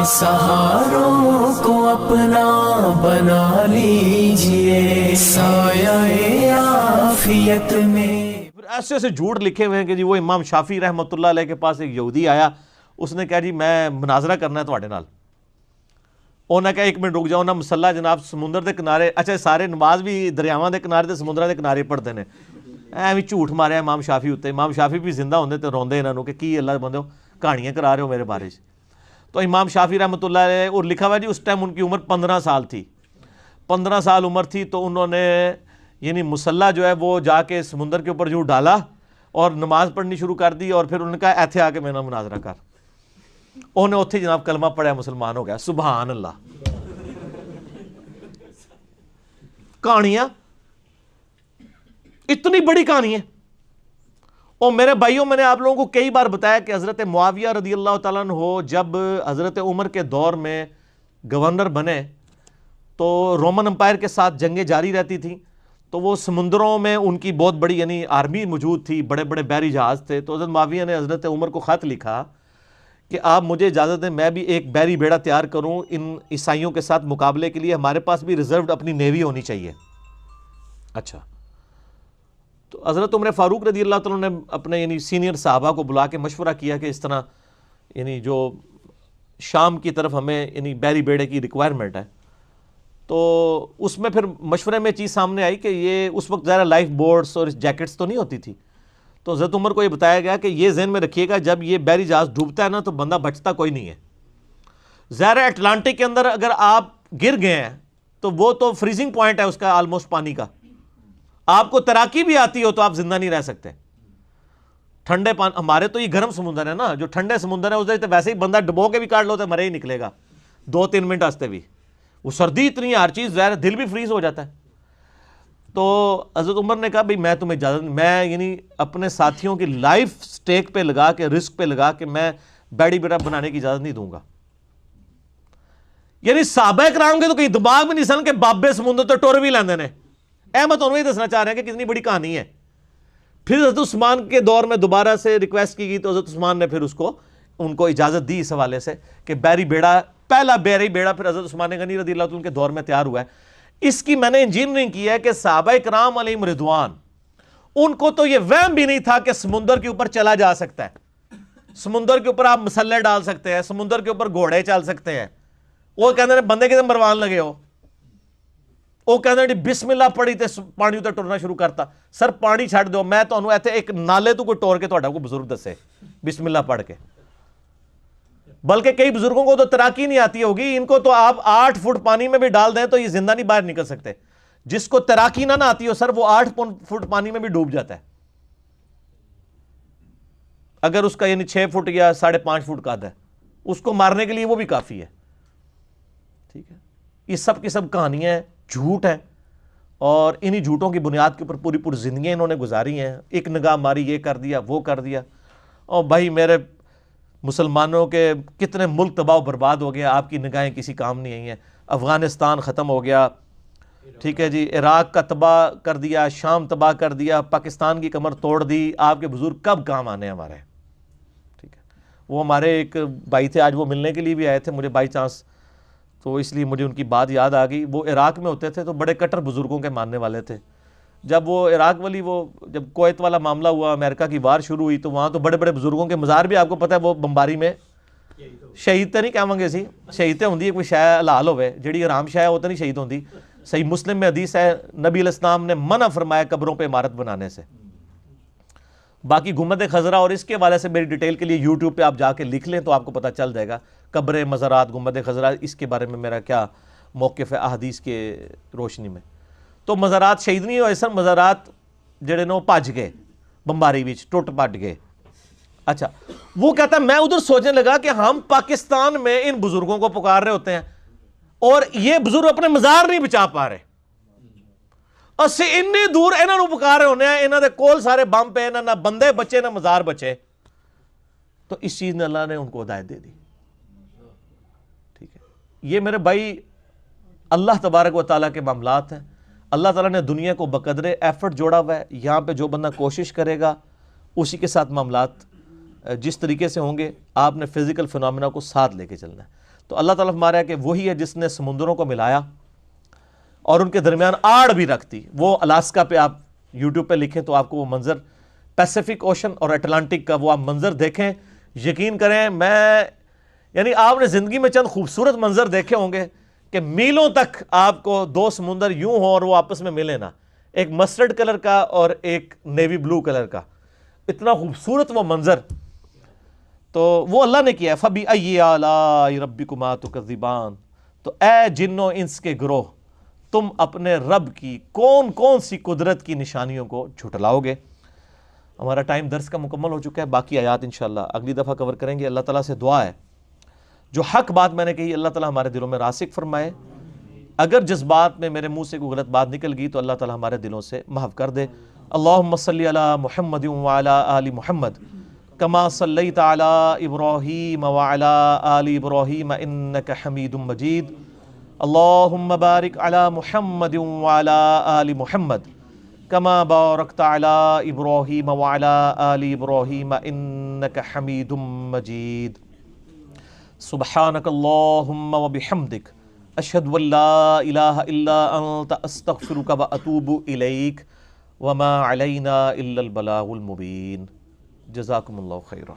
सहारों को अपना बना लीजिए साया आफियत में। ऐसे ऐसे झूठ लिखे हुए हैं कि जी वो इमाम शाफी रहमतुल्लाह अलैह के पास एक यहूदी आया, उसने कहा जी मैं मुनाजरा करना है ਤੁਹਾਡੇ ਨਾਲ। ਉਹਨੇ कहा 1 ਮਿੰਟ रुक जाओ ना, मसला जनाब समुंदर के किनारे, अच्छा सारे नमाज भी दरियावां के किनारे ਤੇ ਸਮੁੰਦਰਾਂ ਦੇ ਕਿਨਾਰੇ ਪੜਦੇ ਨੇ, ਐਵੇਂ ਝੂਠ ਮਾਰਿਆ ਇਮਾਮ ਸ਼ਾਫੀ ਉੱਤੇ। ਇਮਾਮ ਸ਼ਾਫੀ ਵੀ ਜ਼ਿੰਦਾ ਹੁੰਦੇ ਤੇ ਰੋਂਦੇ ਇਹਨਾਂ ਨੂੰ ਕਿ ਕੀ ਅੱਲਾਹ ਦੇ ਬੰਦੋ कहानियाँ करा रहे हो मेरे बारे में। तो इमाम शाफी रहमतुल्लाह अलैह, और लिखा हुआ जी उस टाइम उनकी उम्र 15 साल थी। 15 साल उम्र थी तो उन्होंने यानी मुसल्ला जो है वो जाके समुंदर के ऊपर जो डाला और नमाज पढ़नी शुरू कर दी, और फिर उन्होंने कहा ऐथे आके मेरा मुनाजरा कर। उन्हें उत्थे जनाब कलमा पढ़ा, मुसलमान हो गया। सुभान अल्लाह। कहानियाँ, इतनी बड़ी कहानी है। और मेरे भाइयों, मैंने आप लोगों को कई बार बताया कि हज़रत मुआविया रज़ी अल्लाह तआला अन्हु जब हज़रत उमर के दौर में गवर्नर बने तो रोमन एम्पायर के साथ जंगें जारी रहती थी, तो वो समुंदरों में उनकी बहुत बड़ी यानी आर्मी मौजूद थी, बड़े बड़े बहरी जहाज़ थे। तो हज़रत मुआविया ने हज़रत उमर को ख़त लिखा कि आप मुझे इजाज़त दें, मैं भी एक बहरी बेड़ा तैयार करूँ इन ईसाइयों के साथ मुकाबले के लिए, हमारे पास भी रिज़र्व अपनी नेवी होनी चाहिए। अच्छा, तो हज़रत उमर फ़ारूक रज़ी अल्लाह तआला ने अपने यानी सीनियर साहबा को बुला के मशवरा किया कि इस तरह यानी जो शाम की तरफ हमें यानी बहरी बेड़े की रिक्वायरमेंट है। तो उसमें फिर मशवरे में चीज़ सामने आई कि ये उस वक्त ज़रा लाइफ बोर्ड्स और जैकेट्स तो नहीं होती थी। तो हज़रत उमर को ये बताया गया कि ये ज़हन में रखिएगा, जब ये बहरी जहाज़ डूबता है ना तो बंदा बचता कोई नहीं है। ज़ाहिर अटलांटिक के अंदर अगर आप गिर गए हैं तो वो तो फ्रीजिंग पॉइंट है उसका ऑलमोस्ट पानी का, आपको तैराकी भी आती हो तो आप जिंदा नहीं रह सकते। ठंडे पानी, हमारे तो ये गर्म समुंदर है ना, जो ठंडे समुंदर है उस तो वैसे ही बंदा डुबो के भी काट लो तो मरे ही निकलेगा 2-3 मिनट वास्ते भी। वो सर्दी इतनी है, हर चीज़ ज़ाहिर दिल भी फ्रीज हो जाता है। तो हज़रत उमर ने कहा भाई मैं तुम्हें इजाज़त, मैं यानी अपने साथियों की लाइफ स्टेक पे लगा के, रिस्क पे लगा के मैं बैड़ी बेड़ा बनाने की इजाज़त नहीं दूंगा। यानी सहाबा इकराम के तो कहीं दिमाग में नहीं सन के बाबे समुंदर तो टुर भी लेंदे ने। मैं तो वही दसना चाह रहे हैं कि कितनी बड़ी कहानी है। फिर हज़रत उस्मान के दौर में दोबारा से रिक्वेस्ट की गई तो हज़रत उस्मान ने फिर उनको इजाज़त दी इस हवाले से कि बहरी बेड़ा, पहला बहरी बेड़ा फिर हज़रत उस्मान गनी रज़ी अल्लाह तआला के दौर में तैयार हुआ है। इसकी मैंने इंजीनियरिंग की है कि सहाबा इकराम अलैहिम रिदवान, उनको तो ये वहम भी नहीं था कि समुंदर के ऊपर चला जा सकता है, समुंदर के ऊपर आप मसल्ले डाल सकते हैं, समुंदर के ऊपर घोड़े चल सकते हैं। वो कहते बंदे के मरवान लगे हो, वो कहते बिस्मिल्लाह पढ़ी तो पानी उत्ते टुरना शुरू करता। सर पानी छड़ दो, मैं तो इत्थे एक नाले तो कोई टोर के तुहाडा कोई बुजुर्ग दसे बिस्मिल्लाह पढ़ के। बल्कि कई बुजुर्गों को तो तैराकी नहीं आती होगी, इनको तो आप 8 फुट पानी में भी डाल दें तो ये जिंदा नहीं बाहर निकल सकते। जिसको तैराकी ना आती हो सर, वो 8 फुट पानी में भी डूब जाता है, अगर उसका यानी 6 फुट या 5.5 फुट कद है, उसको मारने के लिए वो भी काफ़ी है। ठीक है, ये सब की सब कहानियाँ हैं, झूठ है, और इन्हीं झूठों की बुनियाद के ऊपर पूरी पूरी ज़िंदगी इन्होंने गुजारी हैं। एक निगाह मारी, ये कर दिया, वो कर दिया। और भाई मेरे मुसलमानों के कितने मुल्क तबाह बर्बाद हो गया, आपकी निगाहें किसी काम नहीं आई हैं। अफ़गानिस्तान ख़त्म हो गया, ठीक है जी, इराक़ का तबाह कर दिया, शाम तबाह कर दिया, पाकिस्तान की कमर तोड़ दी। आपके बुज़ुर्ग कब काम आने हमारे? ठीक है, वो हमारे एक भाई थे, आज वो मिलने के लिए भी आए थे मुझे बाई चांस, तो इसलिए मुझे उनकी बात याद आ गई। वो इराक़ में होते थे तो बड़े कट्टर बुज़ुर्गों के मानने वाले थे। जब वो इराक़ वाली जब कुवैत वाला मामला हुआ, अमेरिका की वार शुरू हुई, तो वहाँ तो बड़े बड़े बुज़ुर्गों के मज़ार भी आपको पता है वो बमबारी में शहीद तो नहीं कहेंगे सी, शहीद तो होंगी कोई शै हलाल होवे, जिहड़ी हराम शै वो तो नहीं शहीद होंगी। सही मुस्लिम में हदीस है, नबी अलैहिस्सलाम ने मना फरमाया कब्रों पर इमारत बनाने से। बाकी गुम्बद खज़रा और इसके वाले से मेरी डिटेल के लिए यूट्यूब पे आप जाके लिख लें तो आपको पता चल जाएगा, कब्र मज़ारात गुम्बद खज़रा, इसके बारे में मेरा क्या मौक़िफ़ है अहादीस के रोशनी में। तो मज़ारात शहीद नहीं होए सर, मज़ारात जड़े ने भज गए बमबारी विच, टुट पट गए। अच्छा, वो कहता मैं उधर सोचने लगा कि हम पाकिस्तान में इन बुज़ुर्गों को पुकार रहे होते हैं और ये बुज़ुर्ग अपने मज़ार नहीं बचा पा रहे, ਅਸੀਂ ਇੰਨੀ दूर ਇਹਨਾਂ ਨੂੰ ਪੁਕਾਰ ਰਹੇ ਹੁੰਦੇ ਆ, ਇਹਨਾਂ ਦੇ ਕੋਲ ਸਾਰੇ ਬੰਬ ਪਏ, ਨਾ ਬੰਦੇ बचे ना मज़ार बचे। तो इस चीज़ ने अल्लाह ने उनको हिदायत दे दी। ठीक है, ये मेरे भाई अल्लाह तबारक व तआला के मामलात हैं। अल्लाह ताला ने दुनिया को बकदरे एफर्ट जोड़ा हुआ है। यहाँ पे जो बंदा कोशिश करेगा उसी के साथ मामलात जिस तरीके से होंगे, आपने फिज़िकल फिनोमेना को साथ लेके चलना है। تو اللہ تعالیٰ فرما رہا ہے کہ وہی ہے جس نے سمندروں کو ملایا اور ان کے درمیان آڑ بھی رکھتی. وہ الاسکا پہ آپ یوٹیوب پہ لکھیں تو آپ کو وہ منظر پیسیفک اوشن اور اٹلانٹک کا وہ آپ منظر دیکھیں, یقین کریں یعنی آپ نے زندگی میں چند خوبصورت منظر دیکھے ہوں گے کہ میلوں تک آپ کو دو سمندر یوں ہوں اور وہ آپس میں ملے نا, ایک مسٹرڈ کلر کا اور ایک نیوی بلو کلر کا, اتنا خوبصورت وہ منظر. تو وہ اللہ نے کیا ہے. فَبِأَيِّ آلَاءِ رَبِّكُمَا تُكَذِّبَانِ, تو اے جن و انس کے گروہ تم اپنے رب کی کون کون سی قدرت کی نشانیوں کو جھٹلاؤ گے. ہمارا ٹائم درس کا مکمل ہو چکا ہے, باقی آیات انشاءاللہ اگلی دفعہ کور کریں گے. اللہ تعالیٰ سے دعا ہے جو حق بات میں نے کہی اللہ تعالیٰ ہمارے دلوں میں راسخ فرمائے, اگر جس بات میں میرے منہ سے کوئی غلط بات نکل گئی تو اللہ تعالیٰ ہمارے دلوں سے محو کر دے. اللہم صلی علی محمد وعلی آل محمد کما صلیت علی ابراہیم وعلی آل ابراہیم انک حمید مجید. اللہم بارک علی محمد وعلی آل محمد کما بارکت علی ابراہیم وعلی آل ابراہیم انک حمید مجید. سبحانک اللہم وبحمدک اشہد ان لا الہ الا انت استغفرک واتوب الیک وما علینا الا البلاغ المبین. جزاکم اللہ خیرا.